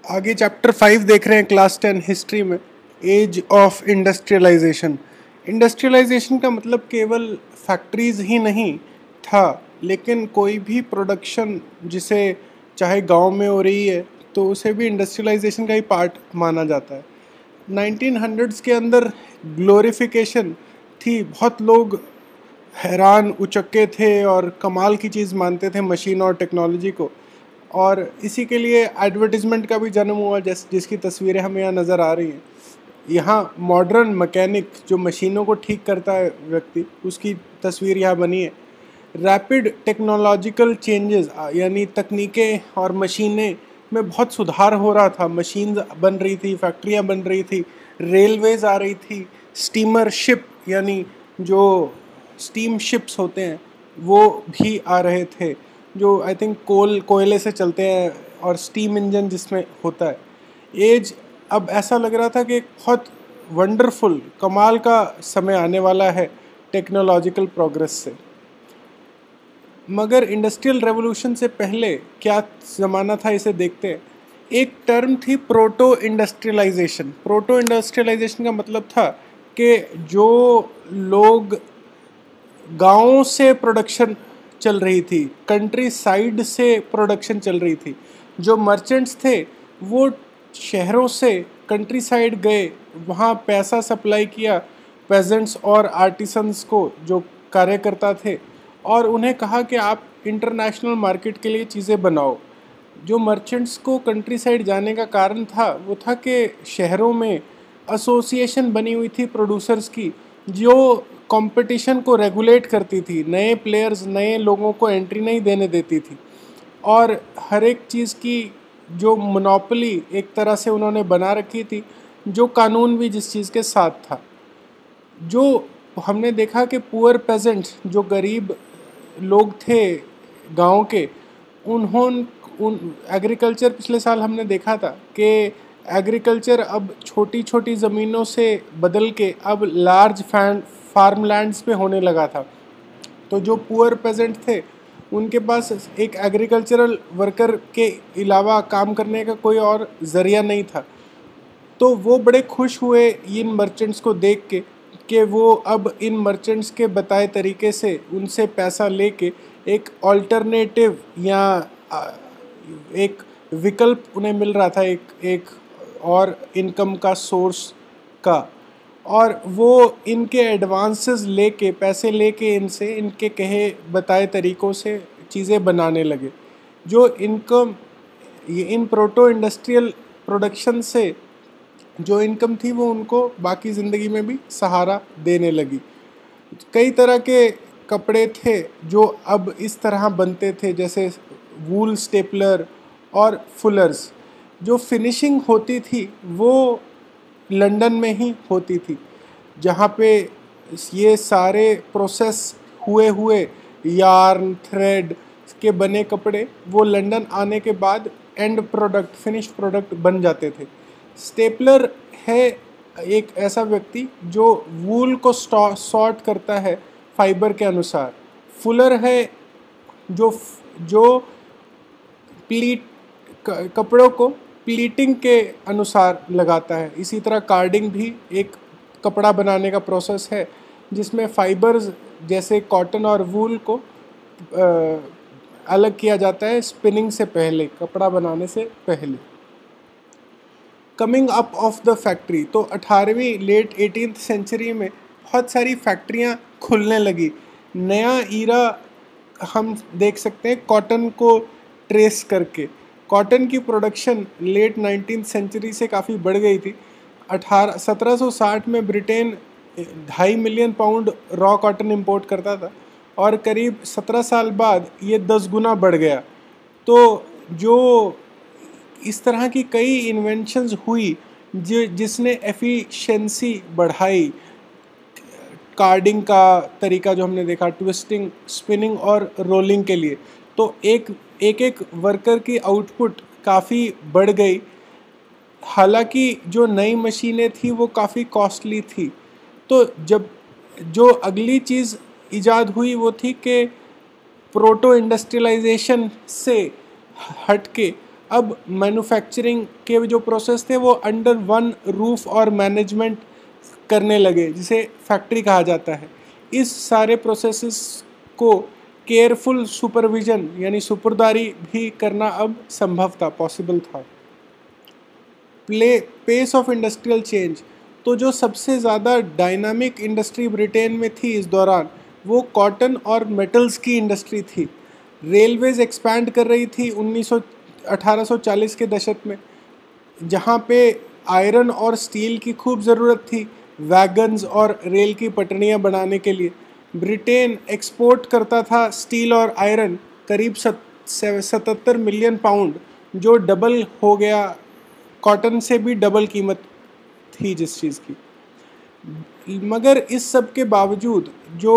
आगे चैप्टर 5 देख रहे हैं क्लास 10 हिस्ट्री में, एज ऑफ इंडस्ट्रियलाइजेशन। इंडस्ट्रियलाइजेशन का मतलब केवल फैक्ट्रीज ही नहीं था, लेकिन कोई भी प्रोडक्शन जिसे चाहे गांव में हो रही है तो उसे भी इंडस्ट्रियलाइजेशन का ही पार्ट माना जाता है। 1900s के अंदर ग्लोरिफिकेशन थी, बहुत लोग हैरान उचक्के थे और कमाल की चीज़ मानते थे मशीन और टेक्नोलॉजी को, और इसी के लिए एडवर्टिजमेंट का भी जन्म हुआ, जिसकी तस्वीरें हमें यहाँ नज़र आ रही हैं। यहाँ मॉडर्न मैकेनिक जो मशीनों को ठीक करता है व्यक्ति, उसकी तस्वीर यहाँ बनी है। रैपिड टेक्नोलॉजिकल चेंजेस यानी तकनीकें और मशीनें में बहुत सुधार हो रहा था। मशीन बन रही थी, फैक्ट्रियाँ बन रही थी, रेलवेज आ रही थी, स्टीमर शिप यानी जो स्टीम शिप्स होते हैं वो भी आ रहे थे, जो आई थिंक कोयले से चलते हैं, और स्टीम इंजन जिसमें होता है। एज अब ऐसा लग रहा था कि एक बहुत वंडरफुल कमाल का समय आने वाला है टेक्नोलॉजिकल प्रोग्रेस से। मगर इंडस्ट्रियल रेवोल्यूशन से पहले क्या ज़माना था, इसे देखते हैं। एक टर्म थी प्रोटो इंडस्ट्रियलाइजेशन। प्रोटो इंडस्ट्रियलाइजेशन का मतलब था कि जो लोग गाँव से प्रोडक्शन चल रही थी, कंट्री साइड से प्रोडक्शन चल रही थी, जो मर्चेंट्स थे वो शहरों से कंट्री साइड गए, वहाँ पैसा सप्लाई किया पेजेंट्स और आर्टिसंस को जो कार्यकर्ता थे, और उन्हें कहा कि आप इंटरनेशनल मार्केट के लिए चीज़ें बनाओ। जो मर्चेंट्स को कंट्री साइड जाने का कारण था वो था कि शहरों में एसोसिएशन बनी हुई थी प्रोड्यूसर्स की, जो कंपटीशन को रेगुलेट करती थी, नए प्लेयर्स नए लोगों को एंट्री नहीं देने देती थी, और हर एक चीज़ की जो मोनोपोली एक तरह से उन्होंने बना रखी थी, जो कानून भी जिस चीज़ के साथ था। जो हमने देखा कि पुअर पेजेंट, जो गरीब लोग थे गांव के, उन एग्रीकल्चर, पिछले साल हमने देखा था कि एग्रीकल्चर अब छोटी छोटी ज़मीनों से बदल के अब लार्ज फार्म लैंड्स पे होने लगा था। तो जो पुअर पेजेंट थे उनके पास एक एग्रीकल्चरल वर्कर के अलावा काम करने का कोई और ज़रिया नहीं था। तो वो बड़े खुश हुए इन मर्चेंट्स को देख के कि वो अब इन मर्चेंट्स के बताए तरीके से उनसे पैसा लेके एक अल्टरनेटिव या एक विकल्प उन्हें मिल रहा था, एक और इनकम का सोर्स का। और वो इनके एडवांसेस लेके, पैसे लेके इनसे इनके कहे बताए तरीक़ों से चीज़ें बनाने लगे। जो इनकम, ये इन प्रोटो इंडस्ट्रियल प्रोडक्शन से जो इनकम थी वो उनको बाकी ज़िंदगी में भी सहारा देने लगी। कई तरह के कपड़े थे जो अब इस तरह बनते थे, जैसे वूल स्टेपलर और फुलर्स। जो फिनिशिंग होती थी वो लंदन में ही होती थी, जहाँ पे ये सारे प्रोसेस हुए हुए यार्न थ्रेड के बने कपड़े वो लंदन आने के बाद एंड प्रोडक्ट, फिनिश्ड प्रोडक्ट बन जाते थे। स्टेपलर है एक ऐसा व्यक्ति जो वूल को सॉर्ट करता है फाइबर के अनुसार। फुलर है जो प्लीट कपड़ों को प्लीटिंग के अनुसार लगाता है। इसी तरह कार्डिंग भी एक कपड़ा बनाने का प्रोसेस है, जिसमें फाइबर्स जैसे कॉटन और वूल को अलग किया जाता है स्पिनिंग से पहले, कपड़ा बनाने से पहले। Coming up of the factory, तो 18वीं लेट 18th सेंचुरी में बहुत सारी फैक्ट्रियाँ खुलने लगी। नया ईरा हम देख सकते हैं कॉटन को ट्रेस करके। कॉटन की प्रोडक्शन लेट 19th सेंचुरी से काफ़ी बढ़ गई थी। 1760 में Britain 2.5 million pound raw cotton import करता था, और करीब 17 साल बाद ये 10 गुना बढ़ गया। तो जो इस तरह की कई इन्वेंशंस हुई जिसने एफिशिएंसी बढ़ाई। कार्डिंग का तरीका जो हमने देखा, ट्विस्टिंग, स्पिनिंग और रोलिंग के लिए, तो एक वर्कर की आउटपुट काफ़ी बढ़ गई। हालांकि जो नई मशीनें थी वो काफ़ी कॉस्टली थी। तो जब जो अगली चीज़ इजाद हुई वो थी कि प्रोटो इंडस्ट्रियलाइजेशन से हट के अब मैन्युफैक्चरिंग के जो प्रोसेस थे वो अंडर वन रूफ और मैनेजमेंट करने लगे, जिसे फैक्ट्री कहा जाता है। इस सारे प्रोसेसेस को केयरफुल सुपरविजन यानी सुपुर्दारी भी करना अब संभव था, पॉसिबल था। पेस ऑफ इंडस्ट्रियल चेंज, तो जो सबसे ज़्यादा डायनामिक इंडस्ट्री ब्रिटेन में थी इस दौरान वो कॉटन और मेटल्स की इंडस्ट्री थी। रेलवेज एक्सपैंड कर रही थी 1840 के दशक में, जहाँ पे आयरन और स्टील की खूब ज़रूरत थी वैगन्स और रेल की पटरियाँ बनाने के लिए। ब्रिटेन एक्सपोर्ट करता था स्टील और आयरन करीब 77 मिलियन पाउंड, जो डबल हो गया, कॉटन से भी डबल कीमत थी जिस चीज़ की। मगर इस सब के बावजूद जो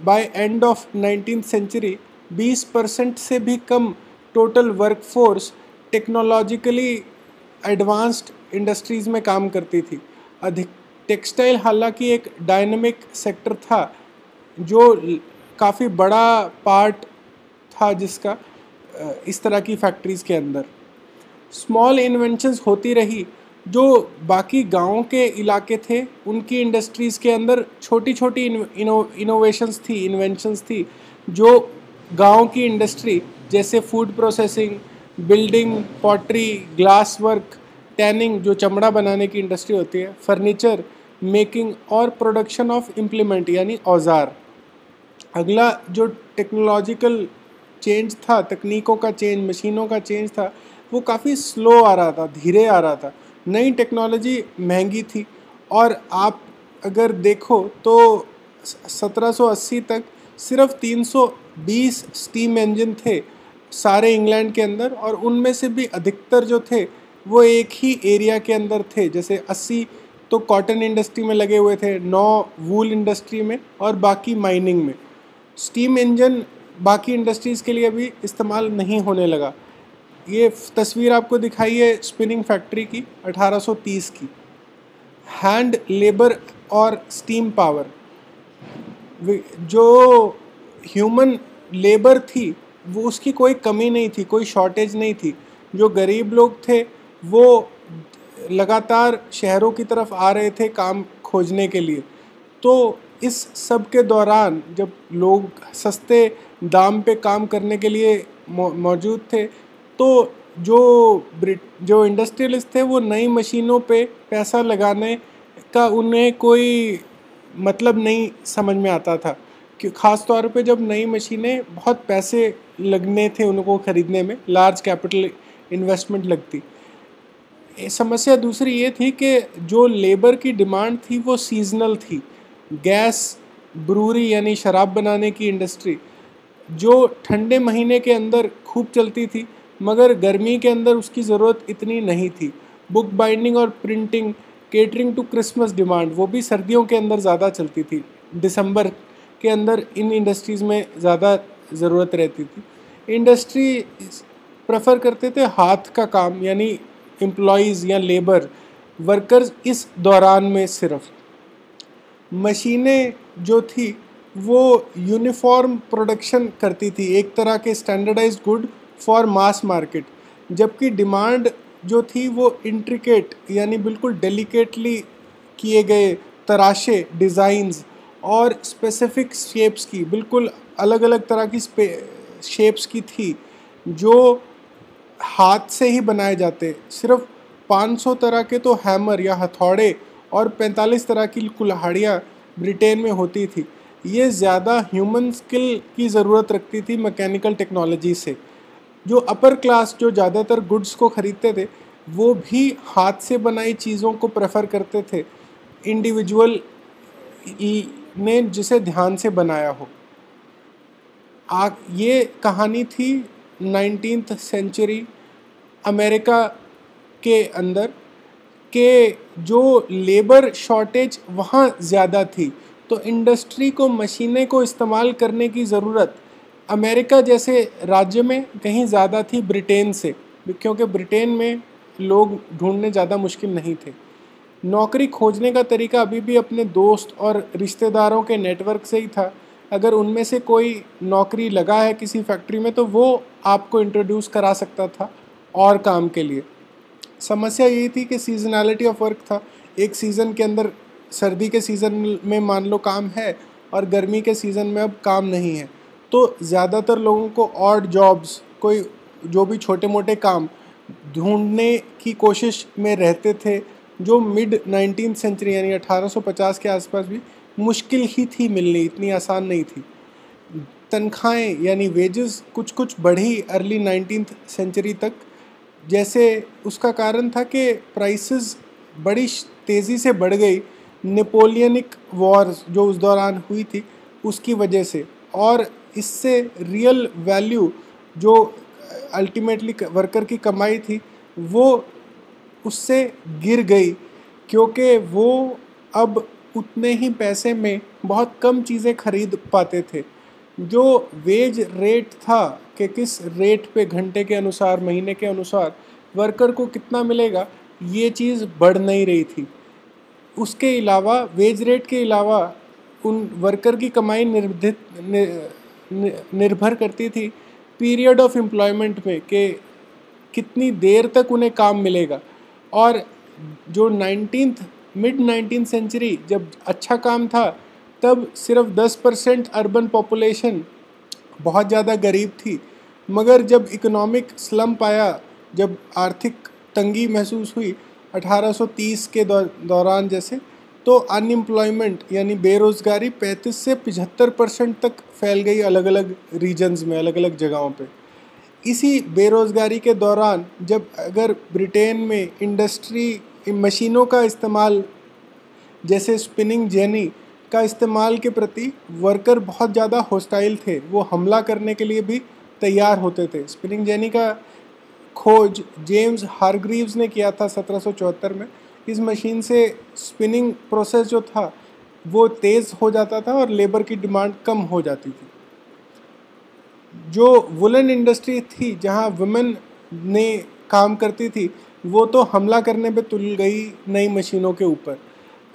bye end of 19th century 20% से भी कम total workforce technologically advanced industries में काम करती थी। अधिक टेक्सटाइल हालांकि एक डायनामिक सेक्टर था, जो काफ़ी बड़ा पार्ट था जिसका इस तरह की फैक्ट्रीज़ के अंदर। स्मॉल इन्वेंशंस होती रही, जो बाकी गाँव के इलाके थे उनकी इंडस्ट्रीज़ के अंदर छोटी छोटी इन्वेंशंस थी, जो गांव की इंडस्ट्री जैसे food processing, building, pottery, glass work, tanning जो चमड़ा बनाने की इंडस्ट्री होती है, फर्नीचर मेकिंग और प्रोडक्शन ऑफ इम्प्लीमेंट यानी औजार। अगला जो टेक्नोलॉजिकल चेंज था, तकनीकों का चेंज, मशीनों का चेंज था, वो काफ़ी स्लो आ रहा था, धीरे आ रहा था। नई टेक्नोलॉजी महंगी थी, और आप अगर देखो तो 1780 तक सिर्फ 320 स्टीम इंजन थे सारे इंग्लैंड के अंदर, और उनमें से भी अधिकतर जो थे वो एक ही एरिया के अंदर थे। जैसे 80 तो कॉटन इंडस्ट्री में लगे हुए थे, 9 वूल इंडस्ट्री में, और बाकी माइनिंग में। स्टीम इंजन बाकी इंडस्ट्रीज़ के लिए अभी इस्तेमाल नहीं होने लगा। ये तस्वीर आपको दिखाई है स्पिनिंग फैक्ट्री की 1830 की। हैंड लेबर और स्टीम पावर, जो ह्यूमन लेबर थी वो उसकी कोई कमी नहीं थी, कोई शॉर्टेज नहीं थी। जो गरीब लोग थे वो लगातार शहरों की तरफ आ रहे थे काम खोजने के लिए। तो इस सब के दौरान जब लोग सस्ते दाम पे काम करने के लिए मौजूद थे, तो जो इंडस्ट्रियलिस्ट थे वो नई मशीनों पे पैसा लगाने का उन्हें कोई मतलब नहीं समझ में आता था, कि ख़ास तौर पे जब नई मशीनें बहुत पैसे लगने थे उनको ख़रीदने में, लार्ज कैपिटल इन्वेस्टमेंट लगती। समस्या दूसरी ये थी कि जो लेबर की डिमांड थी वो सीजनल थी। गैस ब्रूरी यानी शराब बनाने की इंडस्ट्री जो ठंडे महीने के अंदर खूब चलती थी, मगर गर्मी के अंदर उसकी ज़रूरत इतनी नहीं थी। बुक बाइंडिंग और printing, catering to Christmas demand, वो भी सर्दियों के अंदर ज़्यादा चलती थी। दिसंबर के अंदर इन इंडस्ट्रीज़ में ज़्यादा ज़रूरत रहती थी। इंडस्ट्री प्रेफर करते थे हाथ का काम, यानी एम्प्लॉयज़ या लेबर वर्कर्स। इस दौरान में सिर्फ मशीनें जो थी वो यूनिफॉर्म प्रोडक्शन करती थी, एक तरह के standardised good for mass market, जबकि डिमांड जो थी वो इंट्रिकेट यानी बिल्कुल डेलिकेटली किए गए तराशे डिज़ाइंस और स्पेसिफिक शेप्स की, बिल्कुल अलग अलग तरह की शेप्स की थी, जो हाथ से ही बनाए जाते। सिर्फ 500 तरह के तो हैमर या हथौड़े और 45 तरह की कुल्हाड़ियाँ ब्रिटेन में होती थी। ये ज़्यादा ह्यूमन स्किल की ज़रूरत रखती थी मैकेनिकल टेक्नोलॉजी से। जो अपर क्लास जो ज़्यादातर गुड्स को ख़रीदते थे वो भी हाथ से बनाई चीज़ों को प्रेफर करते थे, इंडिविजुअल ने जिसे ध्यान से बनाया हो। ये कहानी थी 19th सेंचुरी अमेरिका के अंदर के जो लेबर शॉर्टेज वहाँ ज़्यादा थी, तो इंडस्ट्री को मशीनें को इस्तेमाल करने की ज़रूरत अमेरिका जैसे राज्य में कहीं ज़्यादा थी ब्रिटेन से, क्योंकि ब्रिटेन में लोग ढूंढने ज़्यादा मुश्किल नहीं थे। नौकरी खोजने का तरीका अभी भी अपने दोस्त और रिश्तेदारों के नेटवर्क से ही था। अगर उनमें से कोई नौकरी लगा है किसी फैक्ट्री में तो वो आपको इंट्रोड्यूस करा सकता था और काम के लिए। समस्या यही थी कि सीजनैलिटी ऑफ वर्क था। एक सीज़न के अंदर, सर्दी के सीज़न में मान लो काम है और गर्मी के सीज़न में अब काम नहीं है, तो ज़्यादातर लोगों को ऑड जॉब्स, कोई जो भी छोटे मोटे काम ढूंढने की कोशिश में रहते थे, जो मिड 19th सेंचुरी यानी 1850 के आसपास भी मुश्किल ही थी मिलनी, इतनी आसान नहीं थी। तनख्वाहें यानी वेजेस कुछ कुछ बढ़ी अर्ली 19th सेंचुरी तक। जैसे उसका कारण था कि प्राइसेस बड़ी तेज़ी से बढ़ गई, नेपोलियनिक वॉर्स जो उस दौरान हुई थी उसकी वजह से, और इससे रियल वैल्यू जो अल्टीमेटली वर्कर की कमाई थी वो उससे गिर गई, क्योंकि वो अब उतने ही पैसे में बहुत कम चीज़ें खरीद पाते थे। जो वेज रेट था कि किस रेट पे घंटे के अनुसार, महीने के अनुसार वर्कर को कितना मिलेगा, ये चीज़ बढ़ नहीं रही थी। उसके अलावा, वेज रेट के अलावा उन वर्कर की कमाई निर्भर करती थी पीरियड ऑफ एम्प्लॉयमेंट में, कि कितनी देर तक उन्हें काम मिलेगा। और जो मिड 19th सेंचुरी जब अच्छा काम था, तब सिर्फ 10% अर्बन पॉपुलेशन बहुत ज़्यादा गरीब थी। मगर जब इकोनॉमिक स्लम्प आया, जब आर्थिक तंगी महसूस हुई 1830 के दौरान जैसे, तो अनएम्प्लॉयमेंट यानी बेरोज़गारी 35 से 75% तक फैल गई अलग अलग रीजन्स में, अलग अलग जगहों पे। इसी बेरोज़गारी के दौरान जब अगर ब्रिटेन में इंडस्ट्री मशीनों का इस्तेमाल, जैसे स्पिनिंग जेनी का इस्तेमाल के प्रति वर्कर बहुत ज़्यादा हॉस्टाइल थे, वो हमला करने के लिए भी तैयार होते थे। स्पिनिंग जेनी का खोज जेम्स हारग्रीव्स ने किया था 1774 में। इस मशीन से स्पिनिंग प्रोसेस जो था वो तेज़ हो जाता था और लेबर की डिमांड कम हो जाती थी। जो वुलन इंडस्ट्री थी जहाँ वुमेन ने काम करती थी, वो तो हमला करने पे तुल गई नई मशीनों के ऊपर।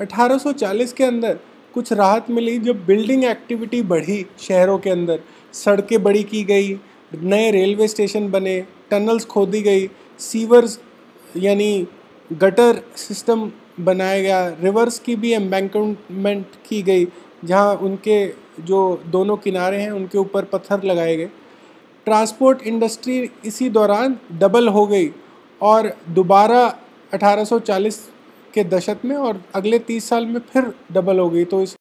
1840 के अंदर कुछ राहत मिली जब बिल्डिंग एक्टिविटी बढ़ी शहरों के अंदर, सड़कें बड़ी की गई, नए रेलवे स्टेशन बने, टनल्स खोदी गई, सीवर्स यानी गटर सिस्टम बनाया गया, रिवर्स की भी एम्बैंकमेंट की गई जहाँ उनके जो दोनों किनारे हैं उनके ऊपर पत्थर लगाए गए। ट्रांसपोर्ट इंडस्ट्री इसी दौरान डबल हो गई और दोबारा 1840 के दशक में और अगले 30 साल में फिर डबल हो गई। तो इस